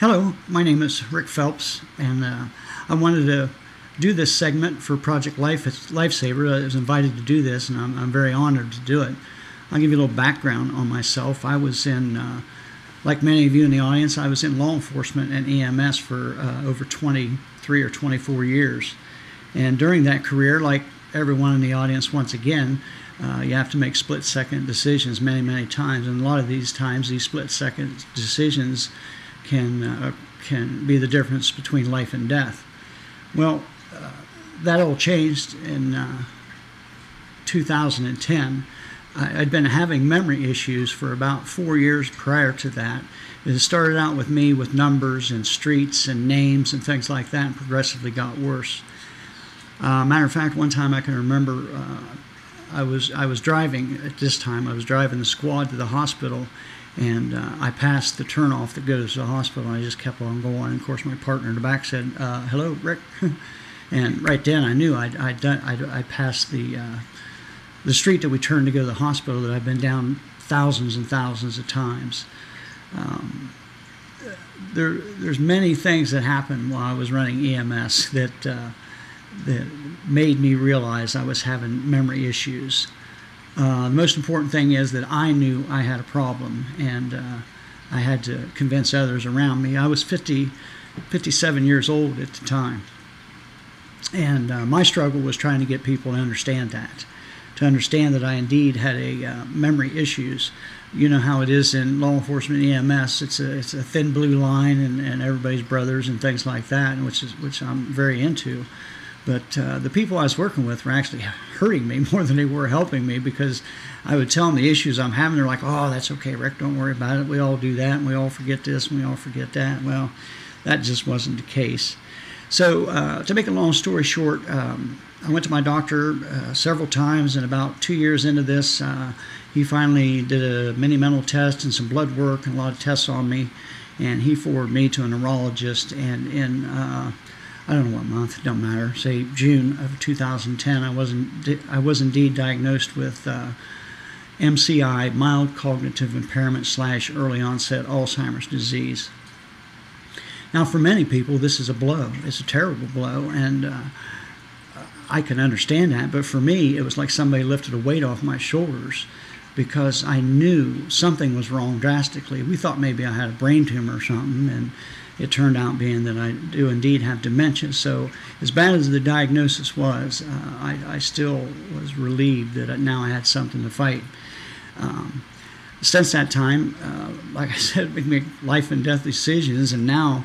Hello, my name is Rick Phelps, and I wanted to do this segment for Project Lifesaver. I was invited to do this, and I'm very honored to do it. I'll give you a little background on myself. I was like many of you in the audience, I was in law enforcement and EMS for over 23 or 24 years. And during that career, like everyone in the audience, once again, you have to make split-second decisions many, many times. And a lot of these times, these split-second decisions can be the difference between life and death. Well, that all changed in 2010. I'd been having memory issues for about 4 years prior to that. It started out with me with numbers and streets and names and things like that, and progressively got worse. Matter of fact, one time I can remember I was driving at this time. I was driving the squad to the hospital, and I passed the turnoff that goes to the hospital, and I just kept on going. And of course, my partner in the back said, "Hello, Rick," and right then I knew I'd passed the street that we turned to go to the hospital that I've been down thousands and thousands of times. There's many things that happened while I was running EMS that made me realize I was having memory issues. The most important thing is that I knew I had a problem, and I had to convince others around me. I was 57 years old at the time, and my struggle was trying to get people to understand that I indeed had a memory issues. You know how it is in law enforcement EMS. It's a thin blue line, and everybody's brothers and things like that, which I'm very into. But the people I was working with were actually hurting me more than they were helping me, because I would tell them the issues I'm having. They're like, "Oh, that's okay, Rick, don't worry about it. We all do that, and we all forget this, and we all forget that." Well, that just wasn't the case. So to make a long story short, I went to my doctor several times, and about 2 years into this, he finally did a mini mental test and some blood work and a lot of tests on me, and he forwarded me to a neurologist. And in I don't know what month, it don't matter, say June of 2010, I was indeed diagnosed with MCI, mild cognitive impairment / early onset Alzheimer's disease. Now, for many people, this is a blow. It's a terrible blow, and I can understand that. But for me, it was like somebody lifted a weight off my shoulders, because I knew something was wrong drastically. We thought maybe I had a brain tumor or something, and it turned out being that I do indeed have dementia. So as bad as the diagnosis was, I still was relieved that now I had something to fight. Since that time, like I said, make life and death decisions, and now,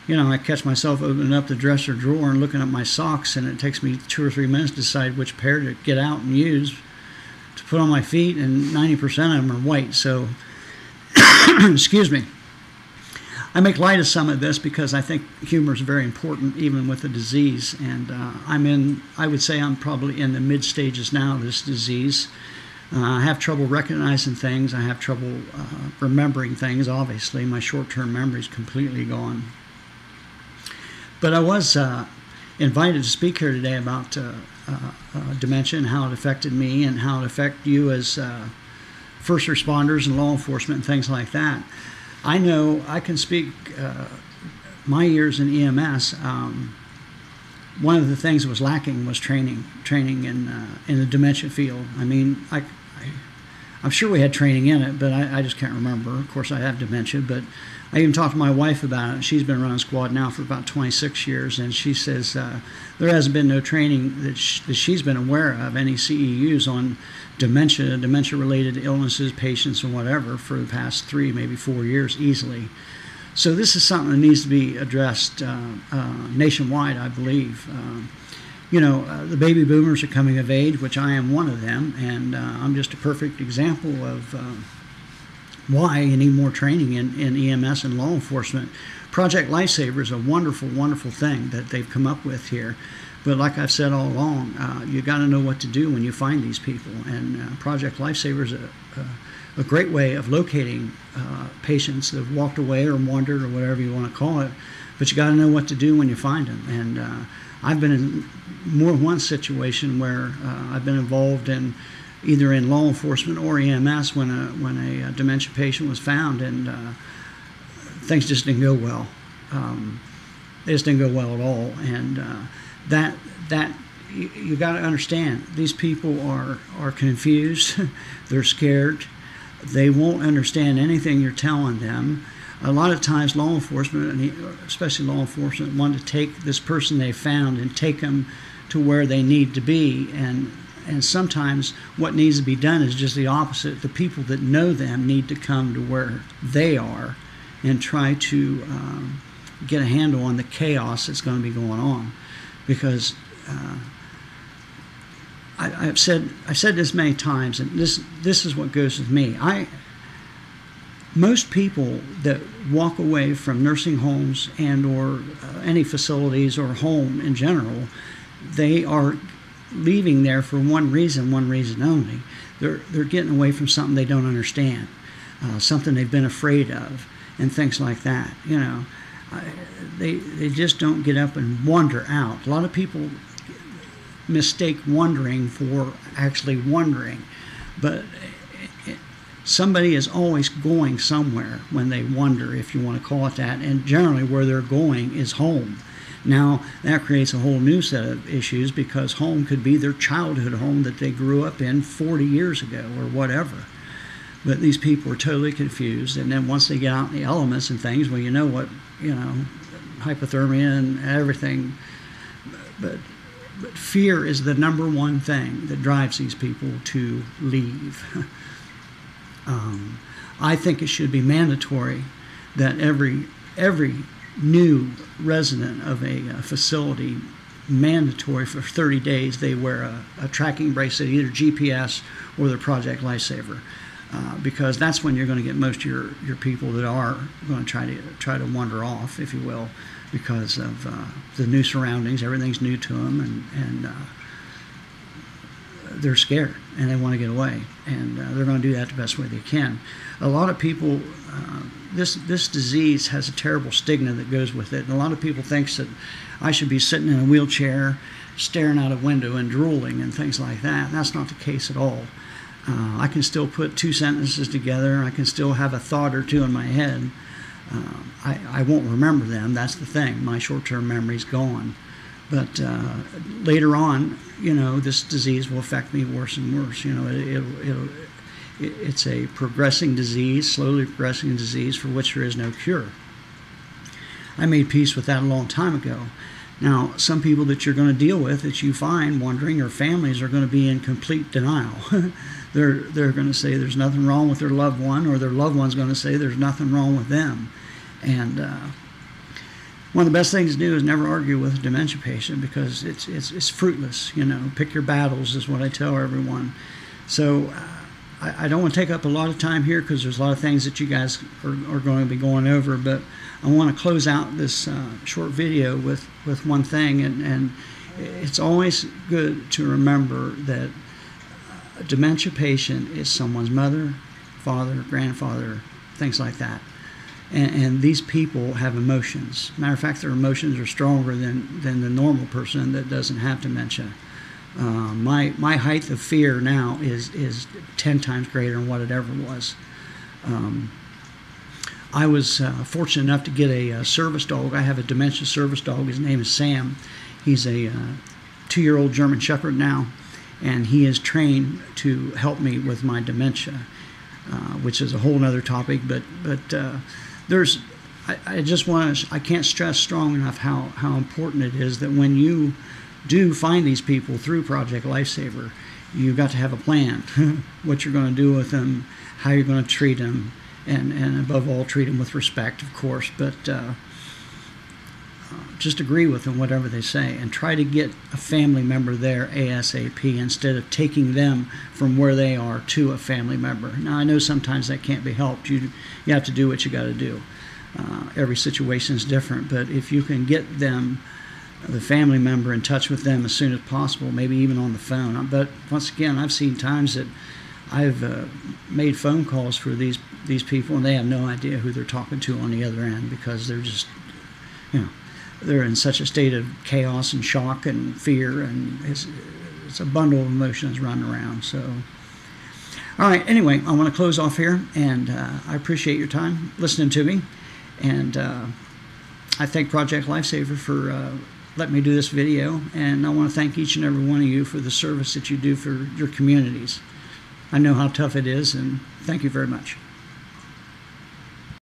I catch myself opening up the dresser drawer and looking at my socks, and it takes me 2 or 3 minutes to decide which pair to get out and use to put on my feet, and 90% of them are white. So, excuse me. I make light of some of this because I think humor is very important, even with the disease. And I would say I'm probably in the mid stages now of this disease. I have trouble recognizing things. I have trouble remembering things. Obviously, my short-term memory is completely gone. But I was invited to speak here today about dementia and how it affected me and how it affected you as first responders and law enforcement and things like that. I know I can speak my years in EMS. One of the things that was lacking was training in the dementia field. I mean, I'm sure we had training in it, but I just can't remember. Of course, I have dementia, but I even talked to my wife about it. She's been running squad now for about 26 years, and she says there hasn't been no training that she's been aware of, any CEUs on dementia-related illnesses, patients, and whatever, for the past 3, maybe 4 years easily. So this is something that needs to be addressed nationwide, I believe. The baby boomers are coming of age, which I am one of them, and I'm just a perfect example of why you need more training in EMS and law enforcement. Project Lifesaver is a wonderful, wonderful thing that they've come up with here. But like I've said all along, you got to know what to do when you find these people. And Project Lifesaver is a great way of locating patients that have walked away or wandered or whatever you want to call it. But you got to know what to do when you find them. And I've been in more than one situation where I've been involved in either in law enforcement or EMS when a dementia patient was found, and things just didn't go well. They just didn't go well at all. And that you got to understand, these people are confused. They're scared. They won't understand anything you're telling them. A lot of times law enforcement, especially law enforcement, want to take this person they found and take them to where they need to be. And sometimes what needs to be done is just the opposite. The people that know them need to come to where they are and try to get a handle on the chaos that's going to be going on. Because I've said this many times, and this is what goes with me. Most people that walk away from nursing homes and or any facilities or home in general, they are leaving there for one reason only. They're getting away from something they don't understand, something they've been afraid of, and things like that. You know, they just don't get up and wander out. A lot of people mistake wandering for actually wandering, but somebody is always going somewhere when they wander, if you want to call it that, and generally where they're going is home. Now, that creates a whole new set of issues, because home could be their childhood home that they grew up in 40 years ago or whatever. But these people are totally confused, and then once they get out in the elements and things, well, you know what, hypothermia and everything. But fear is the number one thing that drives these people to leave. I think it should be mandatory that every new resident of a facility, mandatory for 30 days, they wear a tracking bracelet, either GPS or their Project Lifesaver, because that's when you're going to get most of your people that are going to try to wander off, if you will, because of the new surroundings. Everything's new to them, and they're scared and they want to get away, and they're going to do that the best way they can. A lot of people, this disease has a terrible stigma that goes with it, and a lot of people think that I should be sitting in a wheelchair staring out a window and drooling and things like that. And that's not the case at all. I can still put two sentences together. I can still have a thought or two in my head. I won't remember them. That's the thing. My short-term memory's gone. But later on, this disease will affect me worse and worse. It's a progressing disease, slowly progressing disease for which there is no cure. I made peace with that a long time ago. Now, some people that you're going to deal with, that you find wandering, or families, are going to be in complete denial. They're going to say there's nothing wrong with their loved one, or their loved one's going to say there's nothing wrong with them. And one of the best things to do is never argue with a dementia patient, because it's fruitless. Pick your battles is what I tell everyone. So I don't want to take up a lot of time here, because there's a lot of things that you guys are going to be going over, but I want to close out this short video with one thing, and it's always good to remember that a dementia patient is someone's mother, father, grandfather, things like that. And these people have emotions. Matter of fact, their emotions are stronger than the normal person that doesn't have dementia. My height of fear now is 10 times greater than what it ever was. I was fortunate enough to get a service dog. I have a dementia service dog. His name is Sam. He's a 2-year-old German Shepherd now, and he is trained to help me with my dementia, which is a whole other topic. But I can't stress strong enough how important it is that when you do find these people through Project Lifesaver, you've got to have a plan, what you're going to do with them, how you're going to treat them, and above all, treat them with respect, of course, but just agree with them, whatever they say, and try to get a family member there ASAP, instead of taking them from where they are to a family member. Now, I know sometimes that can't be helped. You have to do what you got to do. Every situation is different, but if you can get them, the family member, in touch with them as soon as possible, maybe even on the phone. But once again, I've seen times that I've made phone calls for these people, and they have no idea who they're talking to on the other end, because they're just, they're in such a state of chaos and shock and fear, and it's a bundle of emotions running around. So, all right, anyway, I want to close off here, and I appreciate your time listening to me. And I thank Project Lifesaver for letting me do this video, and I want to thank each and every one of you for the service that you do for your communities. I know how tough it is, and thank you very much.